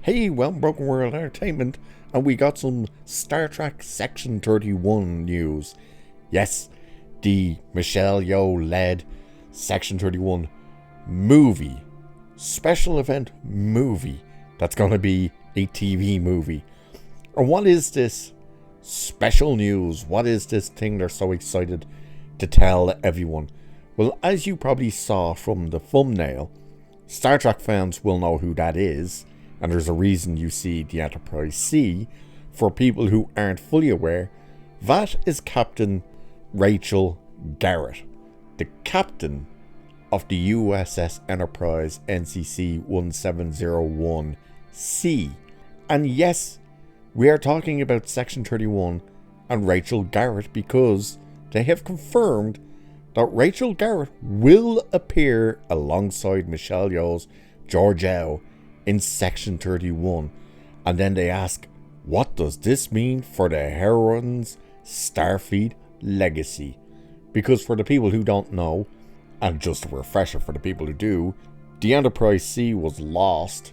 Hey, well, Broken World Entertainment, and we got some Star Trek Section 31 news. Yes, the Michelle Yeoh led Section 31 movie, special event movie, that's going to be a TV movie. And what is this special news? What is this thing they're so excited to tell everyone? Well, as you probably saw from the thumbnail, Star Trek fans will know who that is, and there's a reason you see the Enterprise C. For people who aren't fully aware, that is Captain Rachel Garrett, the captain of the USS Enterprise NCC 1701C. And yes, we are talking about Section 31 and Rachel Garrett because they have confirmed that Rachel Garrett will appear alongside Michelle Yeoh's Georgiou in Section 31. And then they ask, what does this mean for the Heroine's Starfleet legacy? Because for the people who don't know, and just a refresher for the people who do, the Enterprise C was lost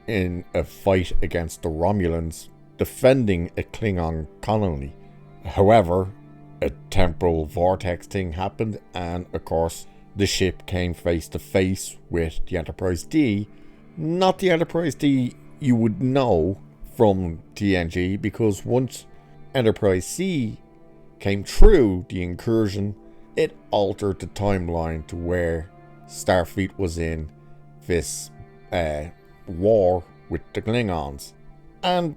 in a fight against the Romulans defending a Klingon colony. However, a temporal vortex thing happened, and of course the ship came face to face with the Enterprise D. Not the Enterprise D you would know from TNG, because once Enterprise C came through the incursion, it altered the timeline to where Starfleet was in this war with the Klingons. And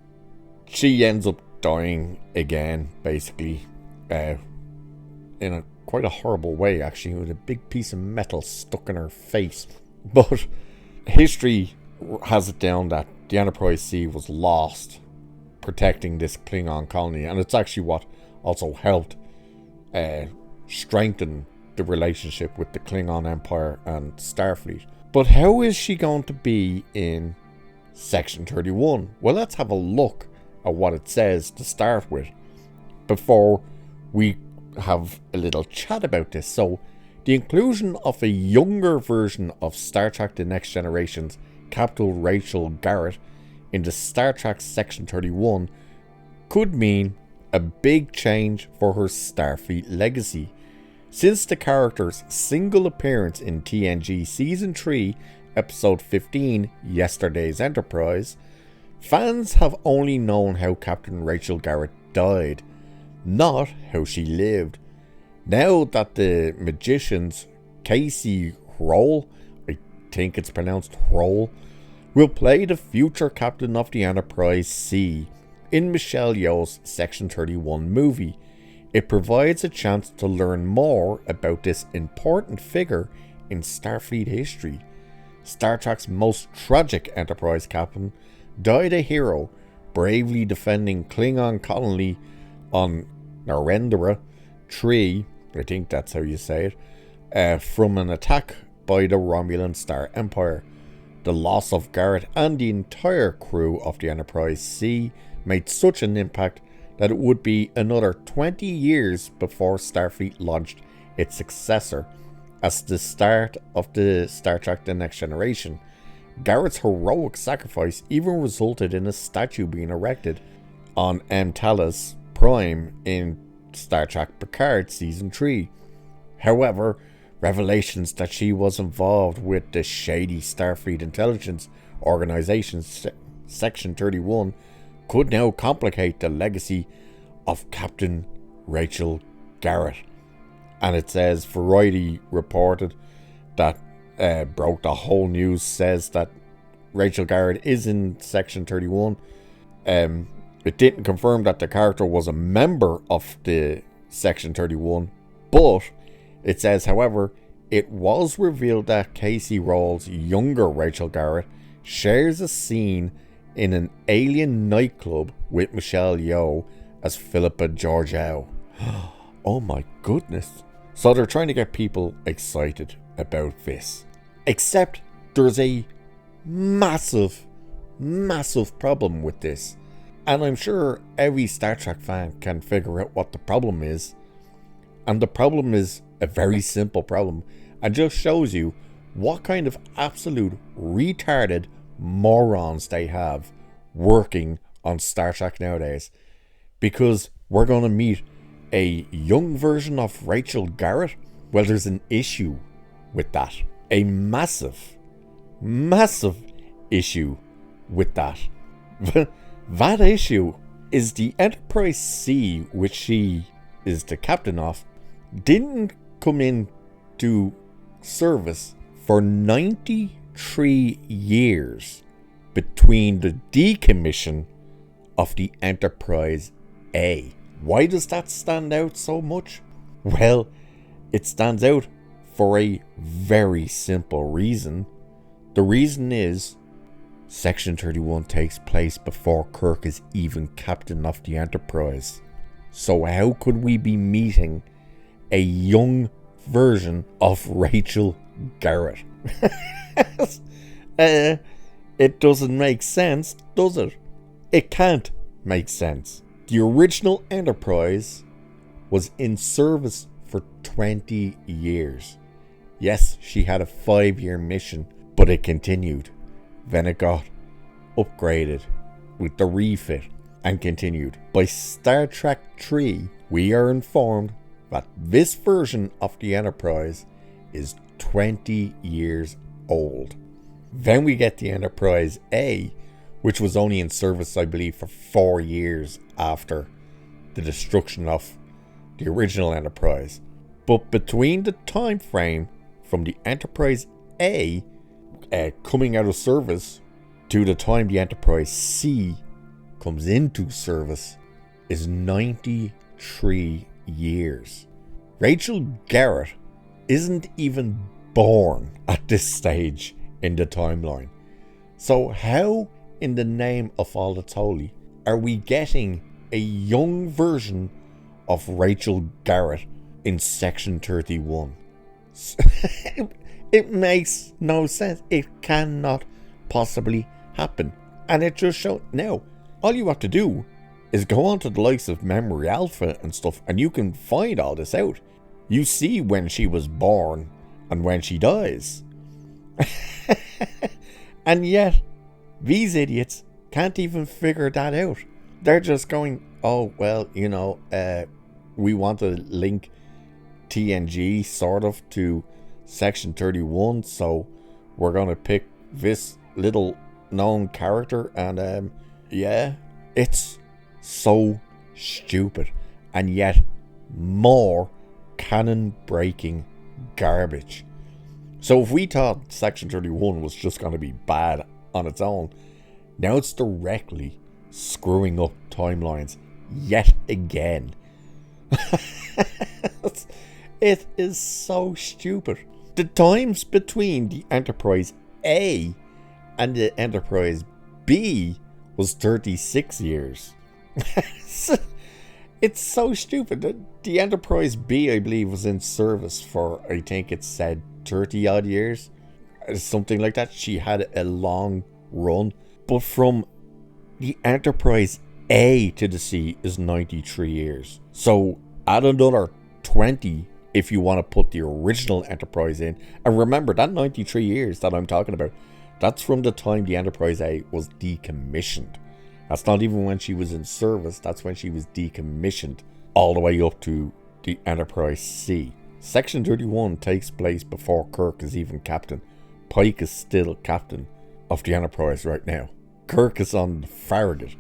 she ends up dying again, basically, in a quite a horrible way, actually, with a big piece of metal stuck in her face. But history has it down that the Enterprise C was lost protecting this Klingon colony, and it's actually what also helped strengthen the relationship with the Klingon Empire and Starfleet. But how is she going to be in Section 31? Well, let's have a look at what it says to start with before we have a little chat about this. So, the inclusion of a younger version of Star Trek The Next Generation's Captain Rachel Garrett in the Star Trek Section 31 could mean a big change for her Starfleet legacy. Since the character's single appearance in TNG Season 3, Episode 15, Yesterday's Enterprise, fans have only known how Captain Rachel Garrett died, not how she lived. Now that the magician's Casey Roll, I think it's pronounced Roll, will play the future captain of the Enterprise C in Michelle Yeoh's Section 31 movie, it provides a chance to learn more about this important figure in Starfleet history. Star Trek's most tragic Enterprise captain died a hero, bravely defending Klingon colony on Narendra 3, I think that's how you say it, from an attack by the Romulan Star Empire. The loss of Garrett and the entire crew of the Enterprise C made such an impact that it would be another 20 years before Starfleet launched its successor. As the start of the Star Trek The Next Generation, Garrett's heroic sacrifice even resulted in a statue being erected on Talos Prime in Star Trek Picard Season 3. However, revelations that she was involved with the shady Starfleet intelligence organization Section 31 could now complicate the legacy of Captain Rachel Garrett. And it says Variety reported that broke the whole news, says that Rachel Garrett is in Section 31. It didn't confirm that the character was a member of the Section 31, but it says, however, it was revealed that Casey Roll's younger Rachel Garrett shares a scene in an alien nightclub with Michelle Yeoh as Philippa Georgiou. Oh my goodness. So they're trying to get people excited about this. Except there's a massive problem with this. And I'm sure every Star Trek fan can figure out what the problem is. And the problem is a very simple problem, and just shows you what kind of absolute retarded morons they have working on Star Trek nowadays. Because we're going to meet a young version of Rachel Garrett. Well, there's an issue with that. A massive issue with that. That issue is the Enterprise C, which she is the captain of, didn't come into service for 93 years between the decommission of the Enterprise A. Why does that stand out so much? Well, it stands out for a very simple reason. The reason is Section 31 takes place before Kirk is even captain of the Enterprise. So how could we be meeting a young version of Rachel Garrett? It doesn't make sense, does it? It can't make sense. The original Enterprise was in service for 20 years. Yes, she had a 5-year mission, but it continued. Then it got upgraded with the refit and continued. By Star Trek 3, we are informed that this version of the Enterprise is 20 years old. Then we get the Enterprise A, which was only in service, I believe, for 4 years after the destruction of the original Enterprise. But between the time frame from the Enterprise A coming out of service to the time the Enterprise C comes into service is 93 years. Rachel Garrett isn't even born at this stage in the timeline. So how in the name of all that's holy are we getting a young version of Rachel Garrett in Section 31? It makes no sense. It cannot possibly happen. And it just shows. Now, all you have to do is go on to the likes of Memory Alpha and stuff, and you can find all this out. You see when she was born and when she dies. And yet, these idiots can't even figure that out. They're just going, oh, well, we want to link TNG sort of to Section 31, so we're going to pick this little known character, and it's so stupid, and yet more canon breaking garbage. So if we thought Section 31 was just going to be bad on its own, now it's directly screwing up timelines yet again. It is so stupid. The times between the Enterprise A and the Enterprise B was 36 years. It's so stupid. The Enterprise B, I believe, was in service for, I think it said 30 odd years. Something like that. She had a long run. But from the Enterprise A to the C is 93 years. So add another 20 if you want to put the original Enterprise in. And remember, that 93 years that I'm talking about, that's from the time the Enterprise A was decommissioned. That's not even when she was in service. That's when she was decommissioned, all the way up to the Enterprise C. Section 31 takes place before Kirk is even captain. Pike is still captain of the Enterprise right now. Kirk is on Farragut.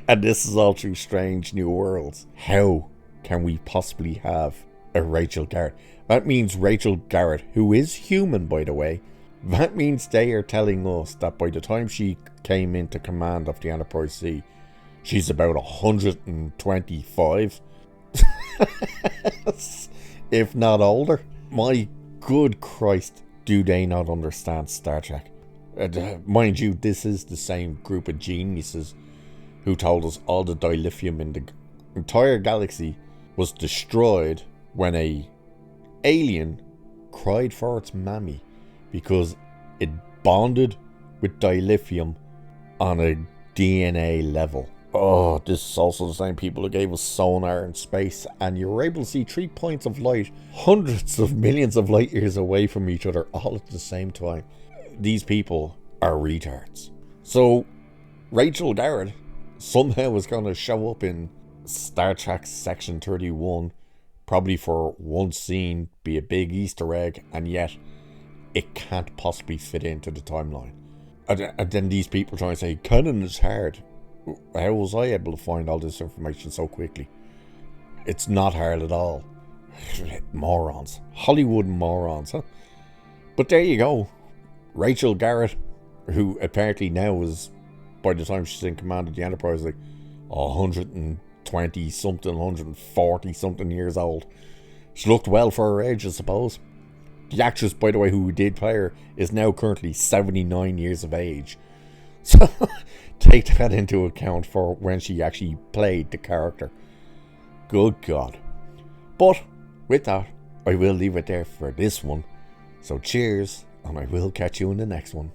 And this is all through Strange New Worlds. How can we possibly have a Rachel Garrett? That means Rachel Garrett, who is human, by the way, that means they are telling us that by the time she came into command of the Enterprise C, she's about 125, if not older. My good Christ, do they not understand Star Trek? Mind you, this is the same group of geniuses who told us all the dilithium in the entire galaxy was destroyed when a alien cried for its mammy because it bonded with dilithium on a DNA level. Oh, this is also the same people who gave us sonar in space, and you were able to see 3 points of light hundreds of millions of light years away from each other all at the same time. These people are retards. So Rachel Garrett somehow is going to show up in Star Trek Section 31, probably for one scene, be a big Easter egg, and yet it can't possibly fit into the timeline. And then these people try and say, canon is hard. How was I able to find all this information so quickly? It's not hard at all. Morons. Hollywood morons, huh? But there you go. Rachel Garrett, who apparently now is, by the time she's in command of the Enterprise, like 120 something, 140 something years old. She looked well for her age, I suppose. The actress, by the way, who did play her, is now currently 79 years of age. So take that into account for when she actually played the character. Good God. But with that, I will leave it there for this one. So cheers, and I will catch you in the next one.